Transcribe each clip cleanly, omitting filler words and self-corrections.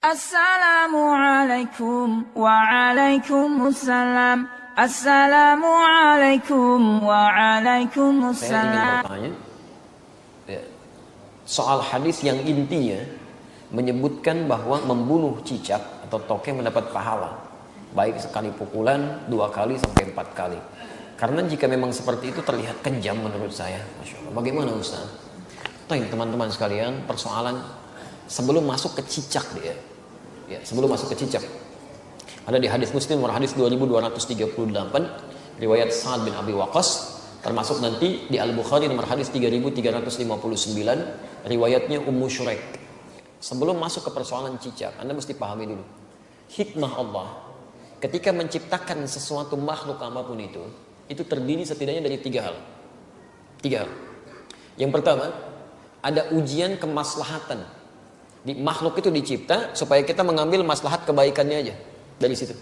Assalamualaikum waalaikumsalam. Assalamualaikum waalaikumsalam. Saya ingin bertanya soal hadis yang intinya menyebutkan bahwa membunuh cicak atau tokek mendapat pahala, baik sekali pukulan, 2 kali sampai 4 kali. Karena jika memang seperti itu terlihat kejam menurut saya. Masya Allah. Bagaimana Ustaz? Teman-teman sekalian, persoalan sebelum masuk ke cicak dia. Ya, sebelum masuk ke cicak. Ada di hadis Muslim nomor hadis 2238 riwayat Sa'ad bin Abi Waqqas, termasuk nanti di Al-Bukhari nomor hadis 3359 riwayatnya Ummu Syuraik. Sebelum masuk ke persoalan cicak, Anda mesti pahami dulu hikmah Allah ketika menciptakan sesuatu makhluk apapun itu terdiri setidaknya dari 3 hal. 3 hal. Yang pertama, ada ujian kemaslahatan. Di makhluk itu dicipta supaya kita mengambil maslahat kebaikannya aja dari situ.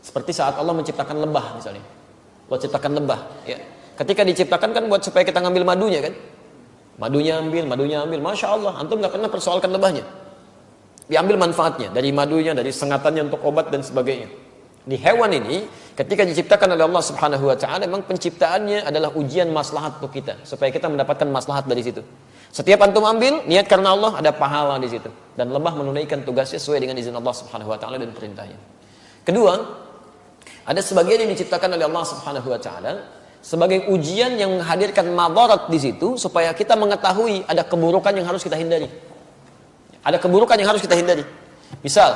Seperti saat Allah menciptakan lebah misalnya. Allah ciptakan lebah, ya. Ketika diciptakan kan buat supaya kita ngambil madunya kan. Madunya ambil. Masya Allah, antum nggak pernah persoalkan lebahnya. Diambil manfaatnya dari madunya, dari sengatannya untuk obat dan sebagainya. Di hewan ini, ketika diciptakan oleh Allah Subhanahu Wa Taala, memang penciptaannya adalah ujian maslahat untuk kita, supaya kita mendapatkan maslahat dari situ. Setiap antum ambil, niat karena Allah, ada pahala di situ. Dan lebah menunaikan tugasnya sesuai dengan izin Allah Subhanahu Wa Taala dan perintahnya. Kedua, ada sebagian yang diciptakan oleh Allah Subhanahu Wa Taala sebagai ujian yang menghadirkan madarat di situ, supaya kita mengetahui ada keburukan yang harus kita hindari. Ada keburukan yang harus kita hindari. Misal,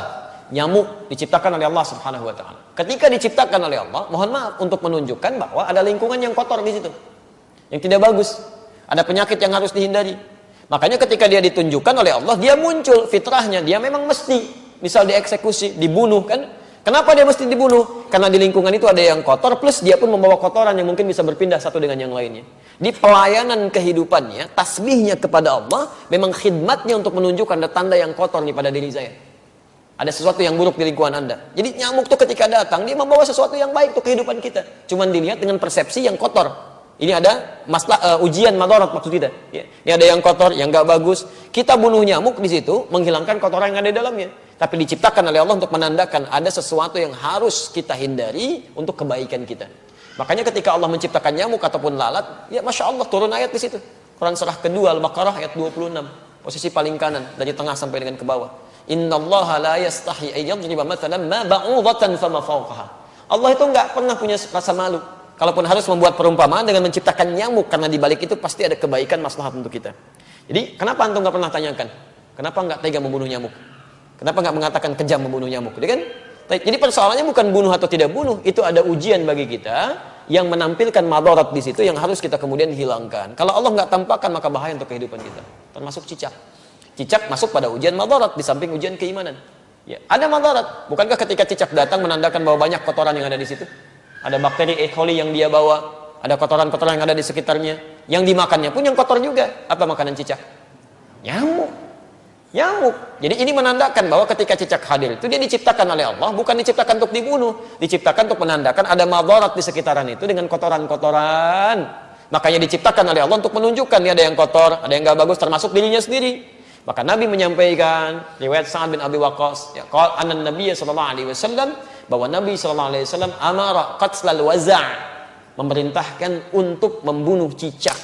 nyamuk diciptakan oleh Allah Subhanahu Wa Taala. Ketika diciptakan oleh Allah, mohon maaf untuk menunjukkan bahwa ada lingkungan yang kotor di situ, yang tidak bagus. Ada penyakit yang harus dihindari. Makanya ketika dia ditunjukkan oleh Allah, dia muncul fitrahnya, dia memang mesti, misal dieksekusi, dibunuh kan? Kenapa dia mesti dibunuh? Karena di lingkungan itu ada yang kotor, plus dia pun membawa kotoran yang mungkin bisa berpindah satu dengan yang lainnya. Di pelayanan kehidupannya, tasbihnya kepada Allah, memang khidmatnya untuk menunjukkan ada tanda yang kotor nih pada diri saya. Ada sesuatu yang buruk di lingkungan Anda. Jadi nyamuk tuh ketika datang, dia membawa sesuatu yang baik untuk kehidupan kita. Cuman dilihat dengan persepsi yang kotor. Ini ada ujian madarat maksud kita. Ya. Ini ada yang kotor, yang gak bagus. Kita bunuh nyamuk di situ, menghilangkan kotoran yang ada di dalamnya. Tapi diciptakan oleh Allah untuk menandakan ada sesuatu yang harus kita hindari untuk kebaikan kita. Makanya ketika Allah menciptakan nyamuk ataupun lalat, ya Masya Allah turun ayat di situ. Quran surah kedua Al-Baqarah ayat 26, posisi paling kanan dari tengah sampai dengan ke bawah. Innallaha la yastahi ayyadriba mathalan ma ba'udatan fama fawqaha. Allah itu enggak pernah punya rasa malu. Kalaupun harus membuat perumpamaan dengan menciptakan nyamuk, karena di balik itu pasti ada kebaikan maslahat untuk kita. Jadi, kenapa antum nggak pernah tanyakan? Kenapa nggak tega membunuh nyamuk? Kenapa nggak mengatakan kejam membunuh nyamuk? Jadi persoalannya bukan bunuh atau tidak bunuh, itu ada ujian bagi kita yang menampilkan madarat di situ yang harus kita kemudian hilangkan. Kalau Allah nggak tampakkan, maka bahaya untuk kehidupan kita. Termasuk cicak. Cicak masuk pada ujian madarat di samping ujian keimanan. Ya, ada madarat. Bukankah ketika cicak datang menandakan bahwa banyak kotoran yang ada di situ? Ada bakteri E. coli yang dia bawa, ada kotoran-kotoran yang ada di sekitarnya. Yang dimakannya pun yang kotor juga. Apa makanan cicak? Nyamuk. Jadi ini menandakan bahwa ketika cicak hadir itu dia diciptakan oleh Allah, bukan diciptakan untuk dibunuh, diciptakan untuk menandakan ada madarat di sekitaran itu dengan kotoran-kotoran. Makanya diciptakan oleh Allah untuk menunjukkan ini ada yang kotor, ada yang gak bagus, termasuk dirinya sendiri. Maka Nabi menyampaikan riwayat Sa'ad bin Abi Waqqas, ya, qala anna Nabiy sallallahu alaihi wasallam, bahwa Nabi sallallahu alaihi wasallam amara qatlal waza', memerintahkan untuk membunuh cicak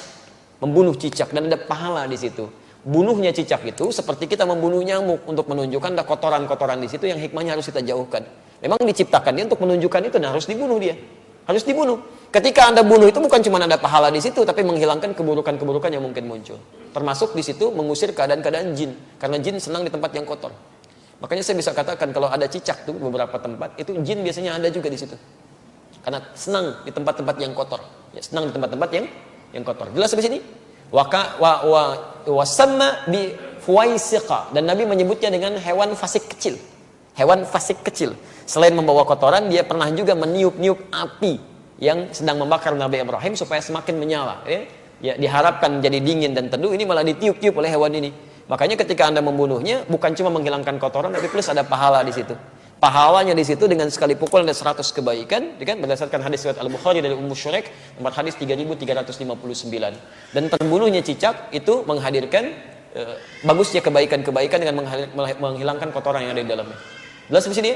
dan ada pahala di situ. Bunuhnya cicak itu seperti kita membunuh nyamuk untuk menunjukkan ada kotoran-kotoran di situ yang hikmahnya harus kita jauhkan. Memang diciptakan dia untuk menunjukkan itu, dan harus dibunuh dia. Harus dibunuh. Ketika Anda bunuh itu bukan cuma ada pahala di situ, tapi menghilangkan keburukan-keburukan yang mungkin muncul. Termasuk di situ mengusir keadaan-keadaan jin, karena jin senang di tempat yang kotor. Makanya saya bisa katakan kalau ada cicak tuh beberapa tempat, itu jin biasanya ada juga di situ. Karena senang di tempat-tempat yang kotor. Ya, senang di tempat-tempat yang kotor. Jelas di sini? Wasamma bi fuwaisiqa, dan Nabi menyebutnya dengan hewan fasik kecil. Hewan fasik kecil. Selain membawa kotoran, dia pernah juga meniup-niup api yang sedang membakar Nabi Ibrahim supaya semakin menyala. Ya, diharapkan jadi dingin dan teduh, ini malah ditiup-tiup oleh hewan ini. Makanya ketika Anda membunuhnya, bukan cuma menghilangkan kotoran, tapi plus ada pahala di situ. Pahalanya di situ dengan sekali pukul ada 100 kebaikan, kan? Berdasarkan hadis riwayat Al-Bukhari dari Ummu Syuraik, nomor hadis 3359. Dan terbunuhnya cicak itu menghadirkan bagusnya kebaikan-kebaikan dengan menghilangkan kotoran yang ada di dalamnya. Jelas di sini?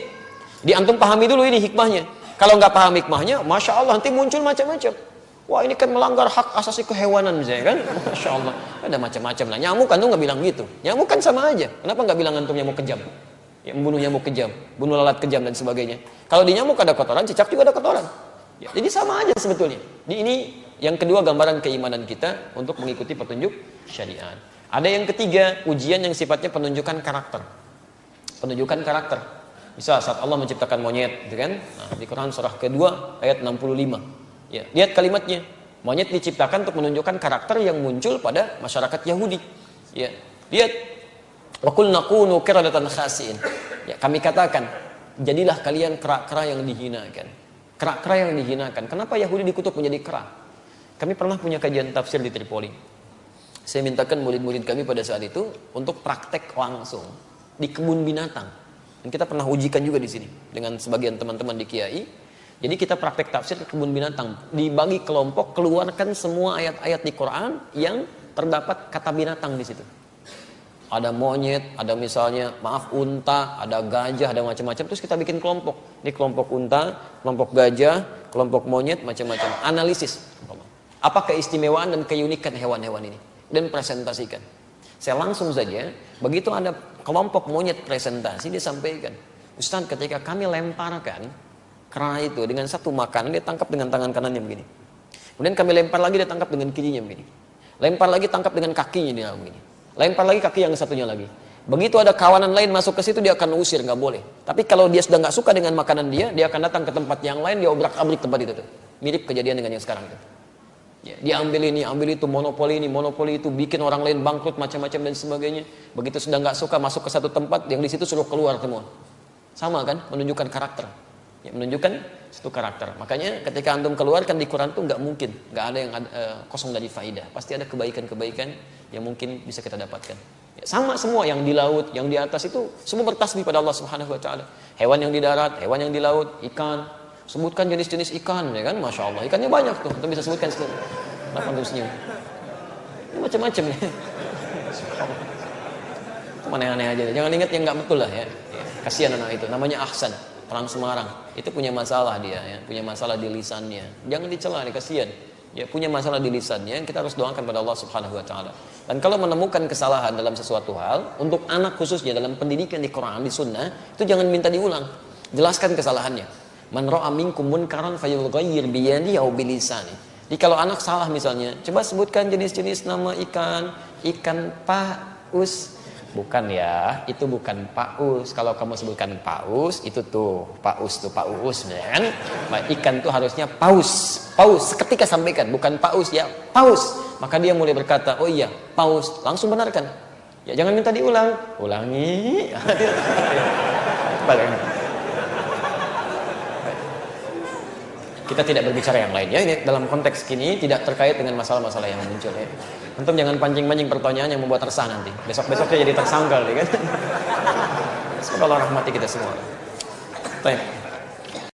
Di antum pahami dulu ini hikmahnya. Kalau nggak paham hikmahnya, masya Allah nanti muncul macam-macam. Wah ini kan melanggar hak asasi kehewanan misalnya kan, masya Allah. Ada macam-macam lah. Nyamuk antum nggak bilang gitu. Nyamuk kan sama aja. Kenapa nggak bilang antum nyamuk kejam? Ya, membunuh nyamuk kejam, bunuh lalat kejam dan sebagainya. Kalau di nyamuk ada kotoran, cicak juga ada kotoran. Ya, jadi sama aja sebetulnya. Ini yang kedua gambaran keimanan kita untuk mengikuti petunjuk syariat. Ada yang ketiga, ujian yang sifatnya penunjukan karakter. Penunjukan karakter. Misal saat Allah menciptakan monyet, gitu kan? Nah, di Quran surah kedua ayat 65. Ya, lihat kalimatnya. Monyet diciptakan untuk menunjukkan karakter yang muncul pada masyarakat Yahudi. Ya, lihat. Wa qulna kunu qiradatan khasiin. Ya, kami katakan, jadilah kalian kera-kera yang dihinakan. Kera-kera yang dihinakan. Kenapa Yahudi dikutuk menjadi kera? Kami pernah punya kajian tafsir di Tripoli. Saya mintakan murid-murid kami pada saat itu untuk praktek langsung di kebun binatang. Dan kita pernah ujikan juga di sini dengan sebagian teman-teman di Kiai. Jadi kita praktek tafsir ke kebun binatang. Dibagi kelompok, keluarkan semua ayat-ayat di Quran yang terdapat kata binatang di situ. Ada monyet, ada misalnya unta, ada gajah, ada macam-macam. Terus kita bikin kelompok. Ini kelompok unta, kelompok gajah, kelompok monyet, macam-macam. Analisis. Apa keistimewaan dan keunikan hewan-hewan ini? Dan presentasikan. Saya langsung saja, begitu ada kelompok monyet presentasi, dia sampaikan. Ustaz, ketika kami lemparkan kera itu dengan satu makanan, dia tangkap dengan tangan kanannya begini. Kemudian kami lempar lagi, dia tangkap dengan kirinya begini. Lempar lagi, tangkap dengan kakinya dia begini. Lempar lagi kaki yang satunya lagi. Begitu ada kawanan lain masuk ke situ, dia akan usir, nggak boleh. Tapi kalau dia sudah nggak suka dengan makanan dia akan datang ke tempat yang lain, dia obrak-abrik tempat itu tuh. Mirip kejadian dengan yang sekarang itu. Ya, dia ambil ini, ambil itu, monopoli ini, monopoli itu, bikin orang lain bangkrut macam-macam dan sebagainya. Begitu sudah nggak suka masuk ke satu tempat, yang di situ suruh keluar semua. Sama kan, menunjukkan karakter. Ya, menunjukkan satu karakter. Makanya ketika antum keluarkan di Quran tuh nggak mungkin, nggak ada yang kosong dari faidah. Pasti ada kebaikan-kebaikan yang mungkin bisa kita dapatkan. Ya, sama semua yang di laut, yang di atas itu semua bertasbih pada Allah Subhanahu wa taala. Hewan yang di darat, hewan yang di laut, ikan. Sebutkan jenis-jenis ikan, ya kan? Masya Allah, ikannya banyak tuh. Kita bisa sebutkan sekian. Kenapa antum senyum? Ini macam-macam ya. Itu aneh-aneh aja. Jangan ingat yang nggak betul lah ya. Kasihan anak itu. Namanya Ahsan, orang Semarang. Itu punya masalah dia, ya. Punya masalah di lisannya. Jangan dicela, kasihan. Ya, punya masalah di lisannya, kita harus doakan pada Allah Subhanahu wa taala. Dan kalau menemukan kesalahan dalam sesuatu hal, untuk anak khususnya dalam pendidikan di Quran, di sunnah, itu jangan minta diulang. Jelaskan kesalahannya. Man ra'a minkum munkaran falyughayyir bi yadihi aw bi lisanihi. Jadi kalau anak salah misalnya, coba sebutkan jenis-jenis nama ikan, ikan paus. Bukan ya, itu bukan paus. Kalau kamu sebutkan paus, itu tuh paus tuh paus, ya kan? Ikan tuh harusnya paus. Paus, seketika sampaikan, bukan paus ya, paus. Maka dia mulai berkata, oh iya, paus. Langsung benarkan. Ya jangan minta diulang. Ulangi. Kita tidak berbicara yang lain ya. Ini dalam konteks kini tidak terkait dengan masalah-masalah yang muncul ya. Antum jangan pancing-pancing pertanyaan yang membuat resah nanti. Besok-besoknya jadi tersangkal ya kan. Semoga Allah rahmati kita semua. Baik.